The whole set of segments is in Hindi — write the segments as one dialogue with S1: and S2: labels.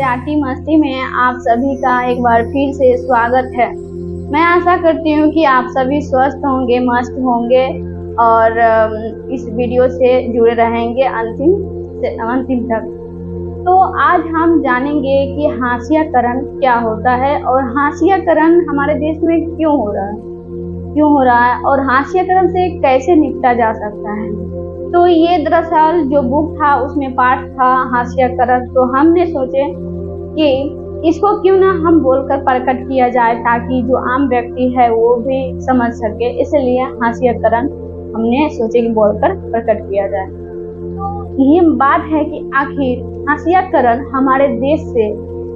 S1: चाटी मस्ती में आप सभी का एक बार फिर से स्वागत है। मैं आशा करती हूँ कि आप सभी स्वस्थ होंगे, मस्त होंगे और इस वीडियो से जुड़े रहेंगे अंतिम तक। तो आज हम जानेंगे कि हाशियाकरण क्या होता है और हाशियाकरण हमारे देश में क्यों हो रहा है और हाशियाकरण से कैसे निपटा जा सकता है। तो ये दरअसल जो बुक था उसमें पाठ था हाशियाकरण, तो हमने सोचे कि इसको क्यों ना हम बोलकर प्रकट किया जाए ताकि जो आम व्यक्ति है वो भी समझ सके, इसलिए हाशियाकरण हमने सोचे कि बोलकर प्रकट किया जाए। तो ये बात है कि आखिर हाशियाकरण हमारे देश से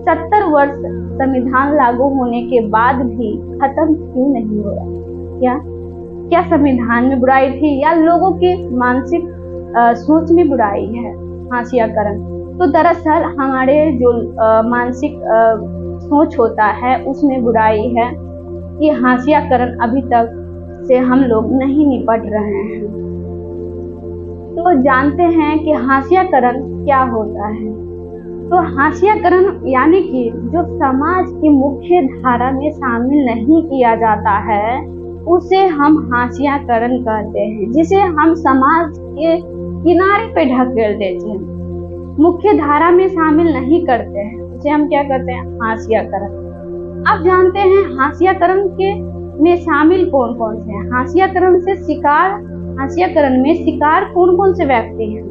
S1: 70 वर्ष संविधान लागू होने के बाद भी खत्म क्यों नहीं हो रहा? क्या संविधान में बुराई थी या लोगों की मानसिक सोच में बुराई है हाशियाकरण? तो दरअसल हमारे जो मानसिक सोच होता है उसमें बुराई है कि हाशियाकरण अभी तक से हम लोग नहीं निपट रहे हैं। तो जानते हैं कि हाशियाकरण क्या होता है। तो हाशियाकरण यानी कि जो समाज की मुख्य धारा में शामिल नहीं किया जाता है उसे हम हाशियाकरण कहते हैं, जिसे हम समाज के किनारे पे ढकेल देते हैं, मुख्य धारा में शामिल नहीं करते हैं, उसे हम क्या कहते हैं? हाशियाकरण। अब जानते हैं हाशियाकरण के में शामिल कौन कौन से हैं। हाशियाकरण में शिकार कौन कौन से व्यक्ति हैं?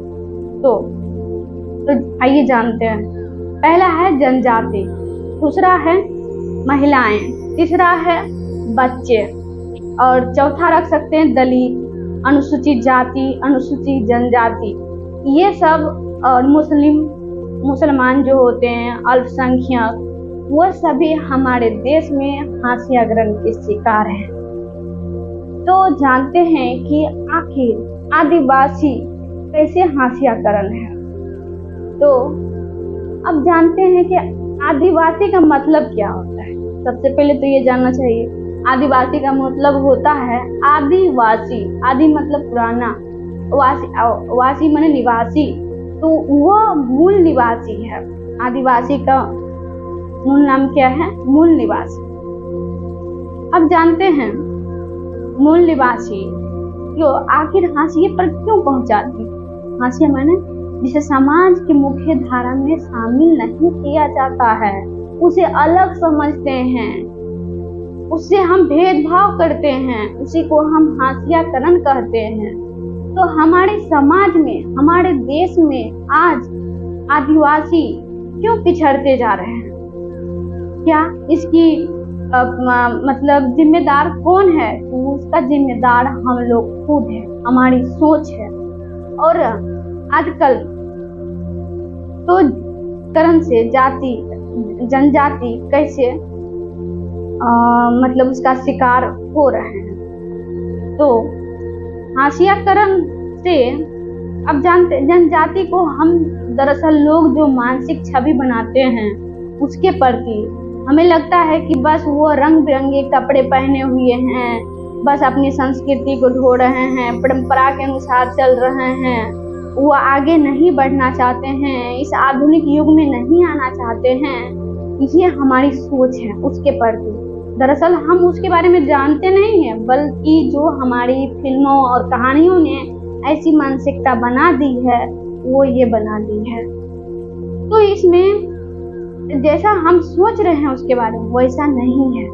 S1: तो आइए जानते हैं। पहला है जनजाति, दूसरा है महिलाएं, तीसरा है बच्चे और चौथा रख सकते हैं दलित, अनुसूचित जाति, अनुसूचित जनजाति, ये सब और मुसलमान जो होते हैं, अल्पसंख्यक, वो सभी हमारे देश में हाशियाकरण के शिकार हैं। तो जानते हैं कि आखिर आदिवासी कैसे हाशियाकरण है। तो अब जानते हैं कि आदिवासी का मतलब क्या होता है। सबसे पहले तो ये जानना चाहिए आदिवासी का मतलब होता है आदिवासी। आदि मतलब पुराना, वासी माने निवासी, तो वो मूल निवासी है। आदिवासी का मूल नाम क्या है? मूल निवासी। अब जानते हैं मूल निवासी जो आखिर हाशिए पर क्यों पहुंचाती। हाशिया माने जिसे समाज की मुख्य धारा में शामिल नहीं किया जाता है, उसे अलग समझते हैं, उससे हम भेदभाव करते हैं, उसी को हम हाशियाकरण कहते हैं। तो हमारे समाज में, हमारे देश में आज आदिवासी क्यों पिछड़ते जा रहे हैं? क्या इसकी मतलब जिम्मेदार कौन है? तो उसका जिम्मेदार हम लोग खुद है, हमारी सोच है। और आजकल तो करण से जनजाति कैसे मतलब उसका शिकार हो रहे हैं। तो हाशियाकरण से अब जानते जनजाति को हम दरअसल लोग जो मानसिक छवि बनाते हैं उसके प्रति हमें लगता है कि बस वो रंग बिरंगे कपड़े पहने हुए हैं, बस अपनी संस्कृति को ढो रहे हैं, परंपरा के अनुसार चल रहे हैं, वो आगे नहीं बढ़ना चाहते हैं, इस आधुनिक युग में नहीं आना चाहते हैं। ये हमारी सोच है उसके प्रति। दरअसल हम उसके बारे में जानते नहीं हैं, बल्कि जो हमारी फिल्मों और कहानियों ने ऐसी मानसिकता बना दी है वो ये बना दी है। तो इसमें जैसा हम सोच रहे हैं उसके बारे में वैसा नहीं है।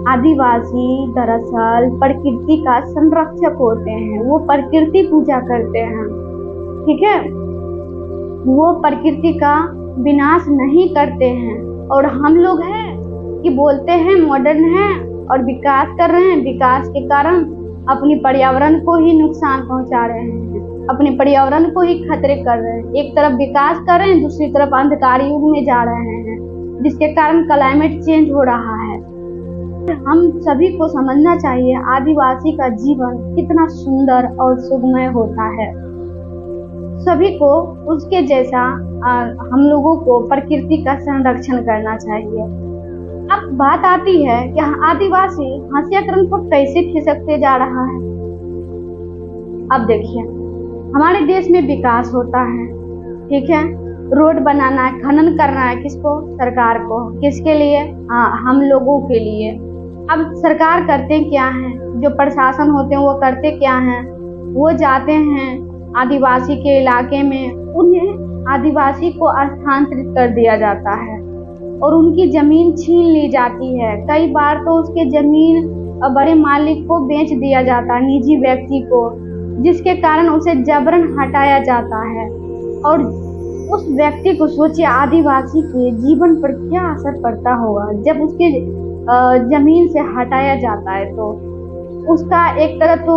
S1: आदिवासी दरअसल प्रकृति का संरक्षक होते हैं, वो प्रकृति पूजा करते हैं, ठीक है, वो प्रकृति का विनाश नहीं करते हैं। और हम लोग हैं कि बोलते हैं मॉडर्न है और विकास कर रहे हैं, विकास के कारण अपनी पर्यावरण को ही नुकसान पहुंचा रहे हैं, अपने पर्यावरण को ही खतरे कर रहे हैं। एक तरफ विकास कर रहे हैं, दूसरी तरफ अंधकार युग में जा रहे हैं, जिसके कारण क्लाइमेट चेंज हो रहा है। हम सभी को समझना चाहिए आदिवासी का जीवन कितना सुंदर और सुखमय होता है। सभी को उसके जैसा हम लोगों को प्रकृति का संरक्षण करना चाहिए। अब बात आती है कि आदिवासी हाशियाकरण को कैसे खिसकते जा रहा है। अब देखिए हमारे देश में विकास होता है, ठीक है, रोड बनाना है, खनन करना है, किसको? सरकार को। किसके लिए? हम लोगों के लिए। अब सरकार करते क्या है, जो प्रशासन होते हैं वो करते क्या हैं, वो जाते हैं आदिवासी के इलाके में, उन्हें आदिवासी को स्थानांतरित कर दिया जाता है और उनकी जमीन छीन ली जाती है। कई बार तो उसके जमीन बड़े मालिक को बेच दिया जाता है, निजी व्यक्ति को, जिसके कारण उसे जबरन हटाया जाता है। और उस व्यक्ति को सोचिए, आदिवासी के जीवन पर क्या असर पड़ता होगा जब उसके जमीन से हटाया जाता है। तो उसका एक तरह तो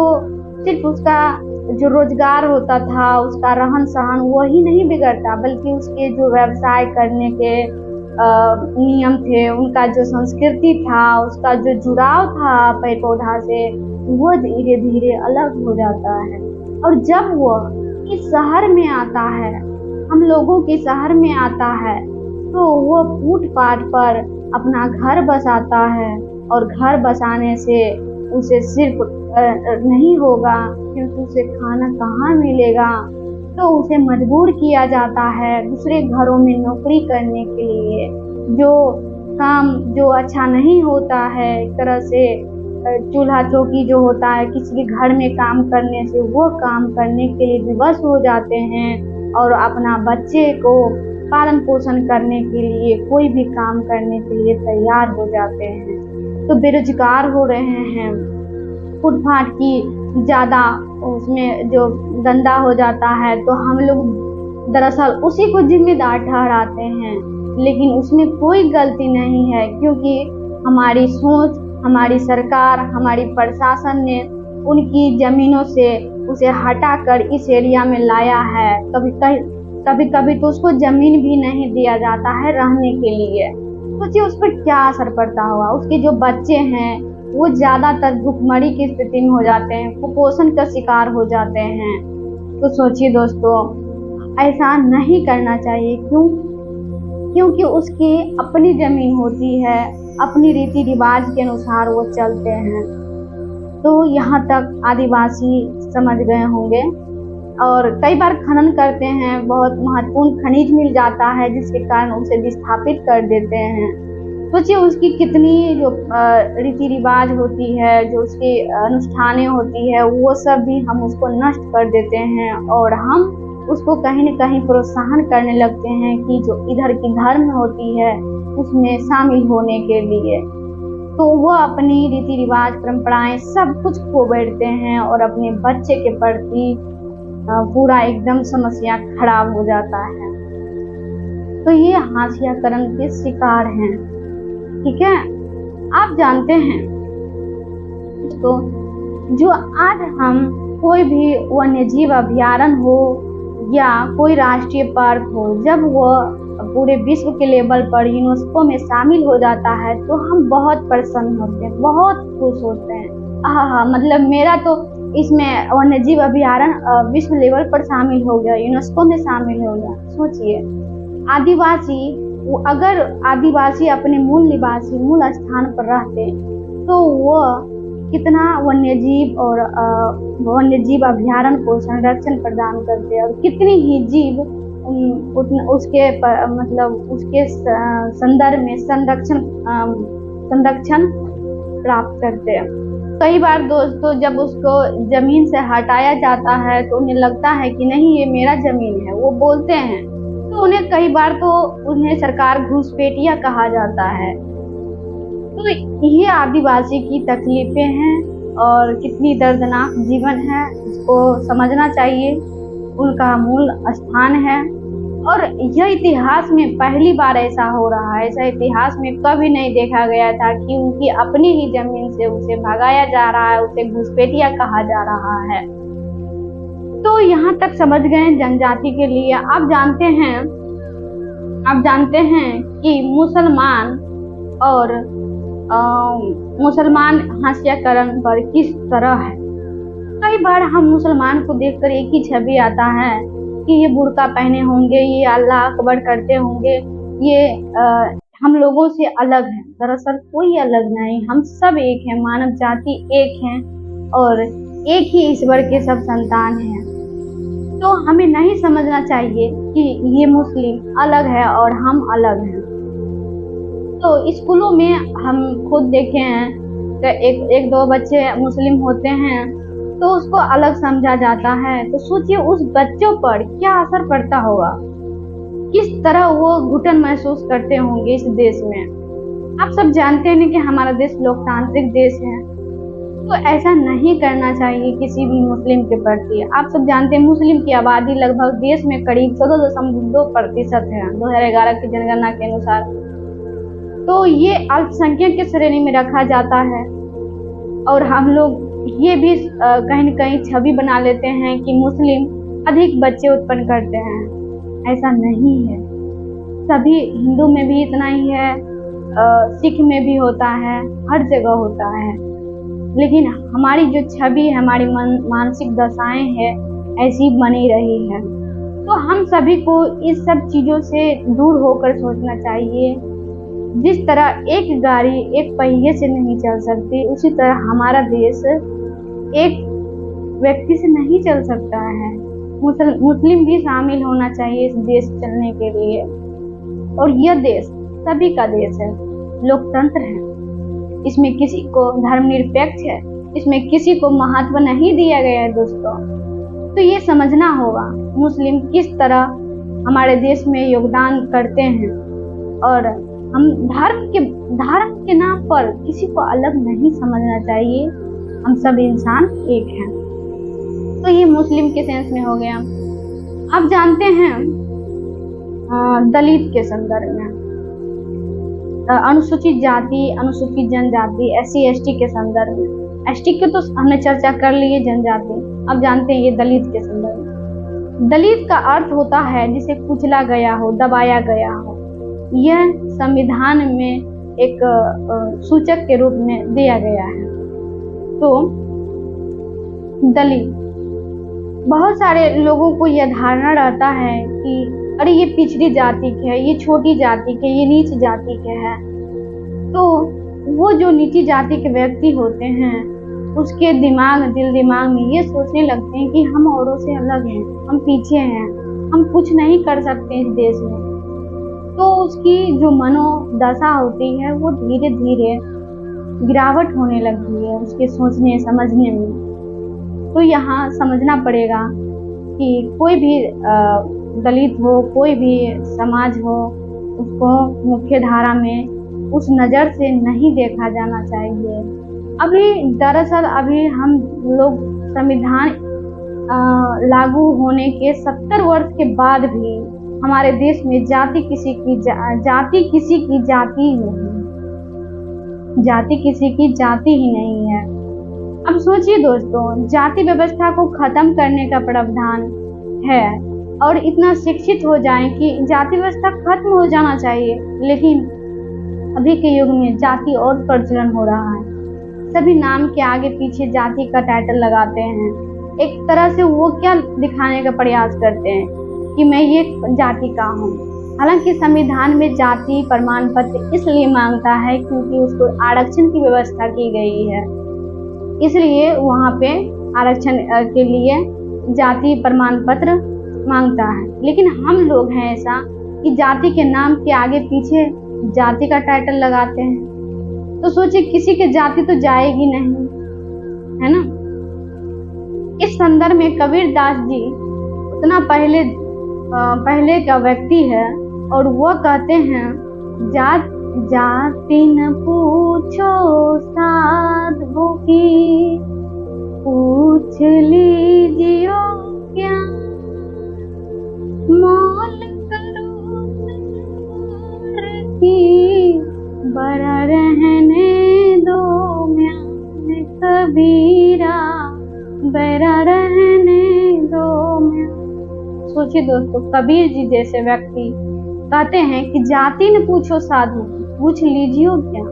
S1: सिर्फ उसका जो रोजगार होता था, उसका रहन सहन वही नहीं बिगड़ता, बल्कि उसके जो व्यवसाय करने के नियम थे, उनका जो संस्कृति था, उसका जो जुड़ाव था पेड़ पौधा से, वो धीरे धीरे अलग हो जाता है। और जब वो इस शहर में आता है, हम लोगों के शहर में आता है, तो वो फुटपाथ पर अपना घर बसाता है। और घर बसाने से उसे सिर्फ नहीं होगा, क्योंकि उसे खाना कहाँ मिलेगा, तो उसे मजबूर किया जाता है दूसरे घरों में नौकरी करने के लिए, जो काम जो अच्छा नहीं होता है। एक तरह से चूल्हा चौकी जो होता है, किसी के घर में काम करने से वो काम करने के लिए विवश हो जाते हैं और अपना बच्चे को पालन पोषण करने के लिए, कोई भी काम करने के लिए तैयार हो जाते हैं। तो बेरोजगार हो रहे हैं, फुटपाथ की ज़्यादा उसमें जो गंदा हो जाता है, तो हम लोग दरअसल उसी को जिम्मेदार ठहराते हैं, लेकिन उसमें कोई गलती नहीं है, क्योंकि हमारी सोच, हमारी सरकार, हमारी प्रशासन ने उनकी ज़मीनों से उसे हटाकर इस एरिया में लाया है। कभी कभी तो उसको ज़मीन भी नहीं दिया जाता है रहने के लिए। सोचिए उस पर क्या असर पड़ता होगा। उसके जो बच्चे हैं वो ज़्यादातर भुखमरी की स्थिति में हो जाते हैं, कुपोषण का शिकार हो जाते हैं। तो सोचिए दोस्तों, ऐसा नहीं करना चाहिए। क्यों? क्योंकि उसकी अपनी ज़मीन होती है, अपनी रीति रिवाज के अनुसार वो चलते हैं। तो यहाँ तक आदिवासी समझ गए होंगे। और कई बार खनन करते हैं, बहुत महत्वपूर्ण खनिज मिल जाता है, जिसके कारण उसे विस्थापित कर देते हैं। सोचिए उसकी कितनी जो रीति रिवाज होती है, जो उसकी अनुष्ठानें होती है, वो सब भी हम उसको नष्ट कर देते हैं और हम उसको कहीं न कहीं प्रोत्साहन करने लगते हैं कि जो इधर की धर्म होती है उसमें शामिल होने के लिए। तो वो अपनी रीति रिवाज, परंपराएं सब कुछ खो बैठते हैं और अपने बच्चे के प्रति पूरा एकदम समस्या खराब हो जाता है। तो ये हाशियाकरण के शिकार हैं। ठीक है, आप जानते हैं तो जो आज हम कोई भी वन्यजीव अभयारण्य हो या कोई राष्ट्रीय पार्क हो, जब वो पूरे विश्व के लेवल पर यूनेस्को में शामिल हो जाता है तो हम बहुत प्रसन्न होते हैं, बहुत खुश होते हैं। मतलब मेरा तो इसमें वन्यजीव अभयारण्य विश्व लेवल पर शामिल हो गया, यूनेस्को में शामिल हो गया। सोचिए अगर आदिवासी अपने मूल निवासी, मूल स्थान पर रहते तो वो कितना वन्यजीव और वन्यजीव अभयारण्य को संरक्षण प्रदान करते और कितनी ही जीव उसके उसके संदर्भ में संरक्षण प्राप्त करते हैं। कई बार दोस्तों जब उसको जमीन से हटाया जाता है तो उन्हें लगता है कि नहीं ये मेरा जमीन है, वो बोलते हैं, तो उन्हें कई बार तो उन्हें सरकार घुसपैठिया कहा जाता है। तो ये आदिवासी की तकलीफें हैं और कितनी दर्दनाक जीवन है, इसको समझना चाहिए। उनका मूल स्थान है और यह इतिहास में पहली बार ऐसा हो रहा है। ऐसा इतिहास में कभी नहीं देखा गया था कि उनकी अपनी ही जमीन से उसे भगाया जा रहा है, उसे घुसपैठिया कहा जा रहा है। तो यहाँ तक समझ गए जनजाति के लिए। आप जानते हैं कि मुसलमान हाशियाकरण पर किस तरह है। कई बार हम मुसलमान को देखकर एक ही छवि आता है कि ये बुर्का पहने होंगे, ये अल्लाह अकबर करते होंगे, ये हम लोगों से अलग है। दरअसल कोई अलग नहीं, हम सब एक हैं, मानव जाति एक है और एक ही ईश्वर के सब संतान हैं। तो हमें नहीं समझना चाहिए कि ये मुस्लिम अलग है और हम अलग हैं। तो स्कूलों में हम खुद देखे हैं कि एक दो बच्चे मुस्लिम होते हैं तो उसको अलग समझा जाता है। तो सोचिए उस बच्चों पर क्या असर पड़ता होगा, किस तरह वो घुटन महसूस करते होंगे इस देश में। आप सब जानते हैं कि हमारा देश लोकतांत्रिक देश है, तो ऐसा नहीं करना चाहिए किसी भी मुस्लिम के प्रति। आप सब जानते हैं मुस्लिम की आबादी लगभग देश में करीब 14.2% है 2011 की जनगणना के अनुसार। तो ये अल्पसंख्यक की श्रेणी में रखा जाता है और हम लोग ये भी कहीं न कहीं छवि बना लेते हैं कि मुस्लिम अधिक बच्चे उत्पन्न करते हैं। ऐसा नहीं है, सभी हिंदू में भी इतना ही है, सिख में भी होता है, हर जगह होता है। लेकिन हमारी जो छवि है, हमारी मानसिक दशाएं है, ऐसी बनी रही है। तो हम सभी को इस सब चीजों से दूर होकर सोचना चाहिए। जिस तरह एक गाड़ी एक पहिए से नहीं चल सकती, उसी तरह हमारा देश एक व्यक्ति से नहीं चल सकता है। मुस्लिम भी शामिल होना चाहिए इस देश चलने के लिए। और यह देश सभी का देश है, लोकतंत्र है, इसमें किसी को धर्मनिरपेक्ष है, इसमें किसी को महत्व नहीं दिया गया है दोस्तों। तो ये समझना होगा मुस्लिम किस तरह हमारे देश में योगदान करते हैं और हम धर्म के नाम पर किसी को अलग नहीं समझना चाहिए। हम सब इंसान एक हैं। तो ये मुस्लिम के सेंस में हो गया। आप जानते हैं दलित के संदर्भ में, अनुसूचित जाति, अनुसूचित जनजाति, SC ST के संदर्भ में। ST के तो हमने चर्चा कर ली है, जनजाति। अब जानते हैं ये दलित के संदर्भ में। दलित का अर्थ होता है जिसे कुचला गया हो, दबाया गया हो। यह संविधान में एक सूचक के रूप में दिया गया है। तो दलित, बहुत सारे लोगों को यह धारणा रहता है कि अरे ये पिछड़ी जाति के है, ये छोटी जाति के, ये नीच जाति के है। तो वो जो नीची जाति के व्यक्ति होते हैं उसके दिल दिमाग में ये सोचने लगते हैं कि हम औरों से अलग हैं, हम पीछे हैं, हम कुछ नहीं कर सकते इस देश में। तो उसकी जो मनोदशा होती है वो धीरे धीरे गिरावट होने लगती है उसके सोचने समझने में। तो यहाँ समझना पड़ेगा कि कोई भी दलित हो, कोई भी समाज हो, उसको मुख्य धारा में उस नज़र से नहीं देखा जाना चाहिए। अभी हम लोग संविधान लागू होने के 70 वर्ष के बाद भी हमारे देश में जाति किसी की जाति ही नहीं है। अब सोचिए दोस्तों, जाति व्यवस्था को खत्म करने का प्रावधान है और इतना शिक्षित हो जाए कि जाति व्यवस्था खत्म हो जाना चाहिए, लेकिन अभी के युग में जाति और प्रचलन हो रहा है। सभी नाम के आगे पीछे जाति का टाइटल लगाते हैं। एक तरह से वो क्या दिखाने का प्रयास करते हैं कि मैं ये जाति का हूँ। हालांकि संविधान में जाति प्रमाण पत्र इसलिए मांगता है क्योंकि उसको आरक्षण की व्यवस्था की गई है, इसलिए वहाँ पे आरक्षण के लिए जाति प्रमाण पत्र मांगता है। लेकिन हम लोग हैं ऐसा कि जाति के नाम के आगे पीछे जाति का टाइटल लगाते हैं। तो सोचिए किसी के जाति तो जाएगी नहीं, है ना। इस संदर्भ में कबीर दास जी उतना पहले का व्यक्ति है और वो कहते हैं, जाति न पूछो साधु की, पूछ लीजिए क्या, मोल करो की, बड़ा रहने दो म्यान कबीरा, बड़ा रहने दो म्यान। सोचिए दोस्तों, कबीर जी जैसे व्यक्ति कहते हैं कि जाति न पूछो साधु, पूछ लीजिए क्या,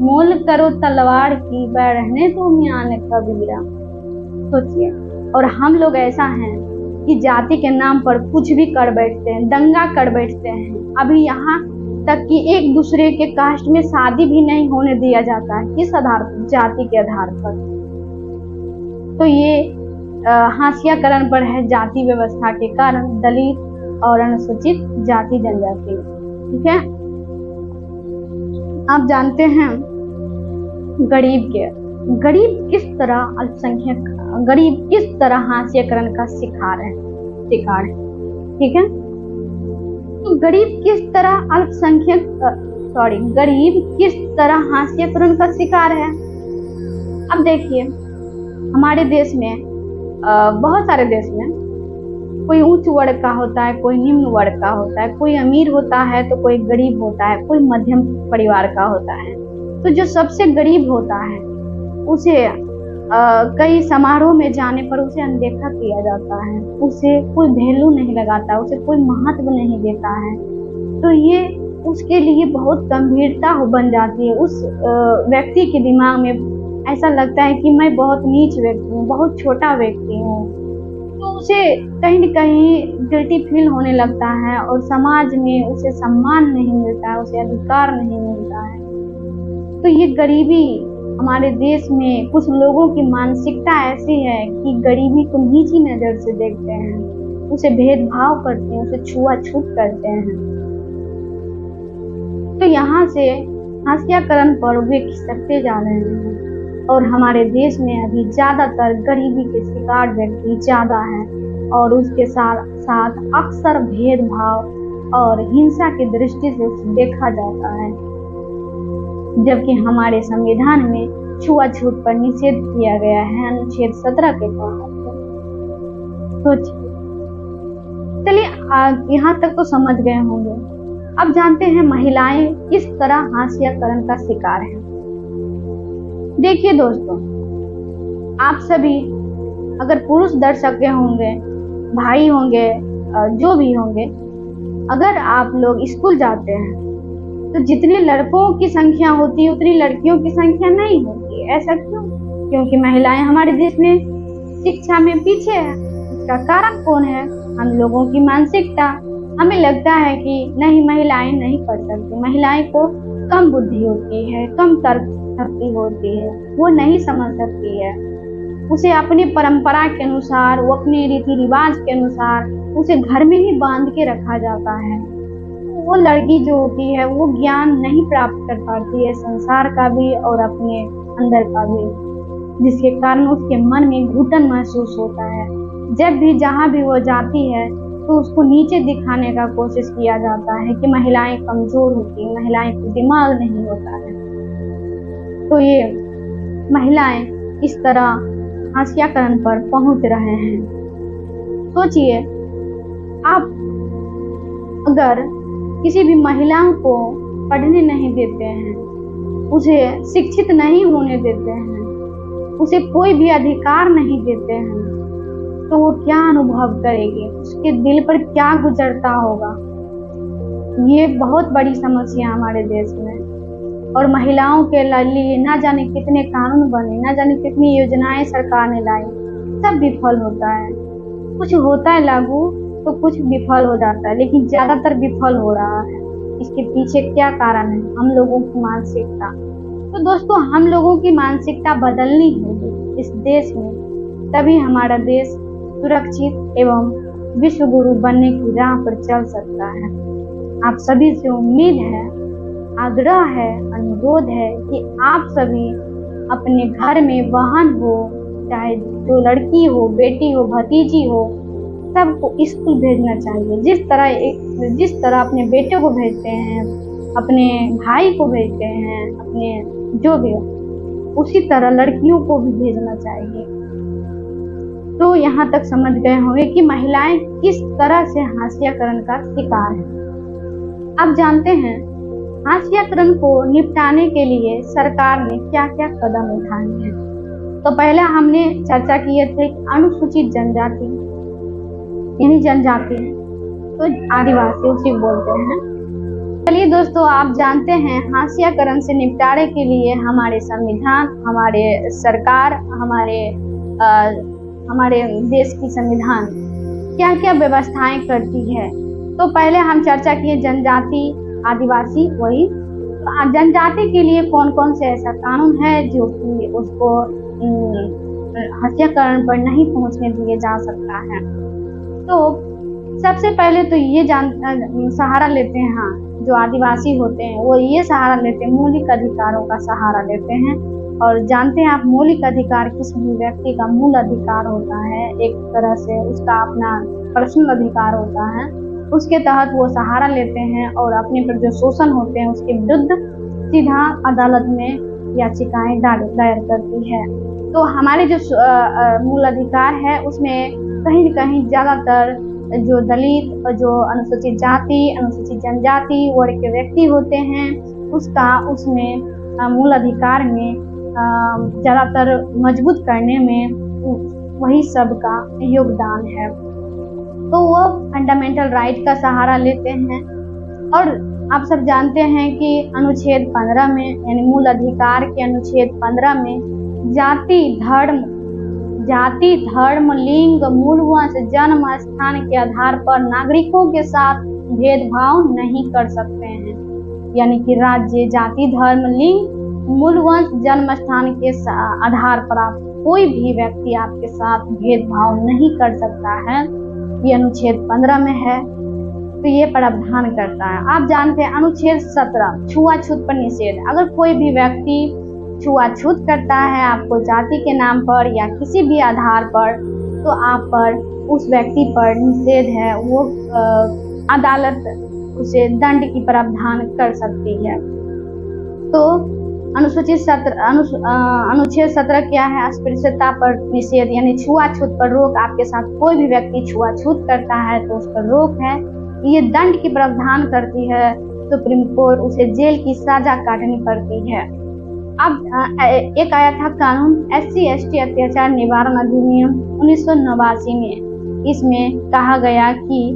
S1: मोल करो तलवार की, रहने दो म्यान कबीरा। सोचिए, और हम लोग ऐसा हैं कि जाति के नाम पर कुछ भी कर बैठते हैं, दंगा कर बैठते हैं। अभी यहाँ तक कि एक दूसरे के कास्ट में शादी भी नहीं होने दिया जाता है। किस आधार पर? जाति के आधार पर। तो ये हाशियाकरण पर है जाति व्यवस्था के कारण दलित और अनुसूचित जाति जनजाति। ठीक है, आप जानते हैं गरीब किस तरह अल्पसंख्यक, गरीब किस तरह हाशियाकरण का शिकार है। ठीक है, तो गरीब किस तरह हाशियाकरण का शिकार है। अब देखिए, हमारे देश में बहुत सारे देश में कोई उच्च वर्ग का होता है, कोई निम्न वर्ग का होता है, कोई अमीर होता है तो कोई गरीब होता है, कोई मध्यम परिवार का होता है। तो जो सबसे गरीब होता है उसे कई समारोह में जाने पर उसे अनदेखा किया जाता है, उसे कोई वैल्यू नहीं लगाता, उसे कोई महत्व नहीं देता है। तो ये उसके लिए बहुत गंभीरता बन जाती है। उस व्यक्ति के दिमाग में ऐसा लगता है कि मैं बहुत नीच व्यक्ति हूँ, बहुत छोटा व्यक्ति हूँ। तो उसे कहीं न कहीं गिल्टी फील होने लगता है और समाज में उसे सम्मान नहीं मिलता है, उसे अधिकार नहीं मिलता है। तो ये गरीबी हमारे देश में कुछ लोगों की मानसिकता ऐसी है कि गरीबी को नीची नजर से देखते हैं, उसे भेदभाव करते हैं, उसे छुआछूत करते हैं। तो यहाँ से हाशियाकरण पर वे खिसकते जा रहे हैं और हमारे देश में अभी ज्यादातर गरीबी के शिकार व्यक्ति ज्यादा हैं और उसके साथ साथ अक्सर भेदभाव और हिंसा की दृष्टि से उसे देखा जाता है, जबकि हमारे संविधान में छुआछूत पर निषेध किया गया है अनुच्छेद 17 के तहत। चलिए यहाँ तक तो समझ गए होंगे। अब जानते हैं महिलाएं किस तरह हाशियाकरण का शिकार है। देखिए दोस्तों, आप सभी अगर पुरुष दर्शक होंगे, भाई होंगे, जो भी होंगे, अगर आप लोग स्कूल जाते हैं तो जितने लड़कों की संख्या होती है उतनी लड़कियों की संख्या नहीं होती। ऐसा क्यों? क्योंकि महिलाएं हमारे देश में शिक्षा में पीछे है। इसका कारण कौन है? हम लोगों की मानसिकता। हमें लगता है कि नहीं, महिलाएं नहीं पढ़ सकती, महिलाएं को कम बुद्धि होती है, कम तर्क शक्ति होती है, वो नहीं समझ सकती है। उसे अपनी परंपरा के अनुसार, वो अपने रीति रिवाज के अनुसार उसे घर में ही बांध के रखा जाता है। वो लड़की जो होती है वो ज्ञान नहीं प्राप्त कर पाती है, संसार का भी और अपने अंदर का भी, जिसके कारण उसके मन में घुटन महसूस होता है। जब भी जहाँ भी वो जाती है तो उसको नीचे दिखाने का कोशिश किया जाता है कि महिलाएं कमजोर होती हैं, महिलाएं को दिमाग नहीं होता है। तो ये महिलाएं इस तरह हाशियाकरण पर पहुंच रहे हैं। सोचिए, आप अगर किसी भी महिला को पढ़ने नहीं देते हैं, उसे शिक्षित नहीं होने देते हैं, उसे कोई भी अधिकार नहीं देते हैं, तो वो क्या अनुभव करेगी, उसके दिल पर क्या गुजरता होगा। ये बहुत बड़ी समस्या हमारे देश में। और महिलाओं के लिए ना जाने कितने कानून बने, ना जाने कितनी योजनाएं सरकार ने लाई, सब विफल होता है। कुछ होता है लागू तो कुछ विफल हो जाता है, लेकिन ज्यादातर विफल हो रहा है। इसके पीछे क्या कारण है? हम लोगों की मानसिकता। तो दोस्तों, हम लोगों की मानसिकता बदलनी होगी इस देश में, तभी हमारा देश सुरक्षित एवं विश्व गुरु बनने की राह पर चल सकता है। आप सभी से उम्मीद है, आग्रह है, अनुरोध है कि आप सभी अपने घर में बहन हो, चाहे जो लड़की हो, बेटी हो, भतीजी हो, सबको स्कूल भेजना चाहिए। जिस तरह अपने बेटे को भेजते हैं, अपने भाई को भेजते हैं, अपने जो भी हो, उसी तरह लड़कियों को भी भेजना चाहिए। तो यहाँ तक समझ गए होंगे कि महिलाएं किस तरह से हाशियाकरण का शिकार है। आप जानते हैं हाशियाकरण को निपटाने के लिए सरकार ने क्या क्या कदम उठाए हैं। तो पहले हमने चर्चा किए थे कि अनुसूचित जनजाति यानी जनजाति, तो आदिवासी उसी बोलते हैं। चलिए दोस्तों, आप जानते हैं हाशियाकरण से निपटारे के लिए हमारे संविधान, हमारे सरकार, हमारे देश की संविधान क्या क्या व्यवस्थाएं करती है। तो पहले हम चर्चा किए जनजाति, आदिवासी, वही जनजाति के लिए कौन कौन से ऐसा कानून है जो कि उसको हत्याकरण पर नहीं पहुंचने दिए जा सकता है। तो सबसे पहले तो ये सहारा लेते हैं, हाँ, जो आदिवासी होते हैं वो ये सहारा लेते हैं, मौलिक अधिकारों का सहारा लेते हैं। और जानते हैं आप, मौलिक अधिकार किसी भी व्यक्ति का मूल अधिकार होता है, एक तरह से उसका अपना पर्सनल अधिकार होता है। उसके तहत वो सहारा लेते हैं और अपने पर जो शोषण होते हैं उसके विरुद्ध सीधा अदालत में याचिकाएं दायर करती है। तो हमारे जो मूल अधिकार है उसमें कहीं न कहीं ज़्यादातर जो दलित और जो अनुसूचित जाति, अनुसूचित जनजाति वर्ग के व्यक्ति होते हैं उसमें मूल अधिकार में ज़्यादातर मजबूत करने में वही सबका योगदान है। तो वो फंडामेंटल राइट का सहारा लेते हैं। और आप सब जानते हैं कि अनुच्छेद 15 में, यानी मूल अधिकार के अनुच्छेद 15 में जाति, धर्म, लिंग, मूल वंश, जन्म स्थान के आधार पर नागरिकों के साथ भेदभाव नहीं कर सकते हैं। यानी कि राज्य, जाति, धर्म, लिंग, मूल वंश, जन्म स्थान के आधार पर आप कोई भी व्यक्ति आपके साथ भेदभाव नहीं कर सकता है। ये अनुच्छेद 15 में है, तो ये प्रावधान करता है। आप जानते हैं अनुच्छेद 17 छुआछूत पर निषेध। अगर कोई भी व्यक्ति छुआछूत करता है आपको जाति के नाम पर या किसी भी आधार पर, तो आप पर उस व्यक्ति पर निषेध है, वो अदालत उसे दंड की प्रावधान कर सकती है। तो अनुच्छेद 17 क्या है? अस्पृश्यता पर निषेध, यानी छुआछूत पर रोक। आपके साथ कोई भी व्यक्ति छुआछूत करता है तो उस पर रोक है। ये दंड की प्रावधान करती है। सुप्रीम कोर्ट उसे जेल की सजा काटनी पड़ती है। अब एक आया था कानून SC/ST अत्याचार निवारण अधिनियम 1989 में। इसमें कहा गया कि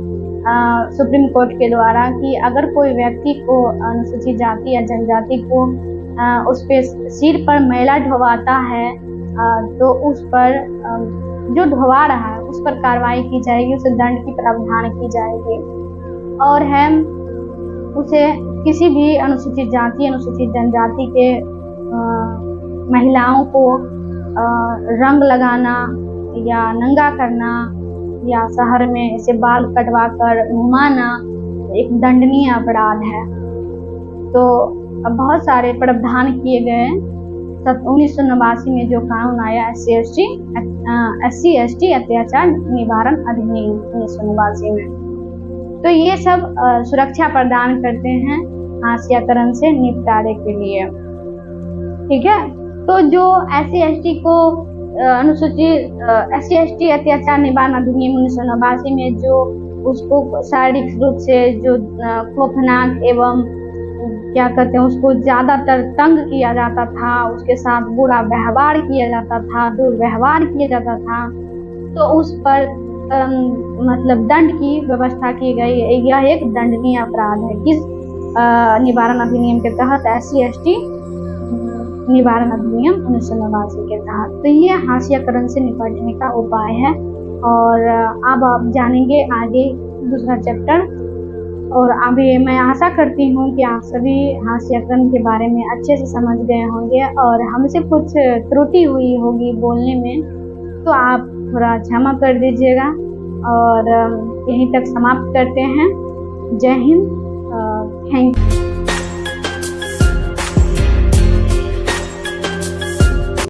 S1: सुप्रीम कोर्ट के द्वारा कि अगर कोई व्यक्ति को अनुसूचित जाति या जनजाति को उस पे सिर पर मैला ढोवाता है तो उस पर जो ढोवा रहा है उस पर कार्रवाई की जाएगी, उसे दंड की प्रावधान की जाएगी। और है उसे किसी भी अनुसूचित जाति, अनुसूचित जनजाति के महिलाओं को रंग लगाना या नंगा करना या शहर में ऐसे बाल कटवा कर घुमाना एक दंडनीय अपराध है। तो अब बहुत सारे प्रावधान किए गए। 1989 में जो कानून आया SC/ST अत्याचार निवारण अधिनियम 1989 में, तो ये सब सुरक्षा प्रदान करते हैं हाशियाकरण से निपटारे के लिए। ठीक है। तो जो SC/ST को अनुसूचित SC/ST अत्याचार निवारण अधिनियम 1989 में जो उसको शारीरिक रूप से जो खौफनाक एवं क्या कहते हैं उसको ज़्यादातर तंग किया जाता था, उसके साथ बुरा व्यवहार किया जाता था, दुर्व्यवहार किया जाता था, तो उस पर मतलब दंड की व्यवस्था की गई। यह एक दंडनीय अपराध है। किस निवारण अधिनियम के तहत? SC/ST निवारण अधिनियम 1989 के तहत। तो ये हाशियाकरण से निपटने का उपाय है। और अब आप जानेंगे आगे दूसरा चैप्टर। और अभी मैं आशा करती हूँ कि आप सभी हाशियाकरण के बारे में अच्छे से समझ गए होंगे और हमसे कुछ त्रुटि हुई होगी बोलने में, तो आप थोड़ा क्षमा कर दीजिएगा। और यहीं तक समाप्त करते हैं। जय हिंद। Thank you.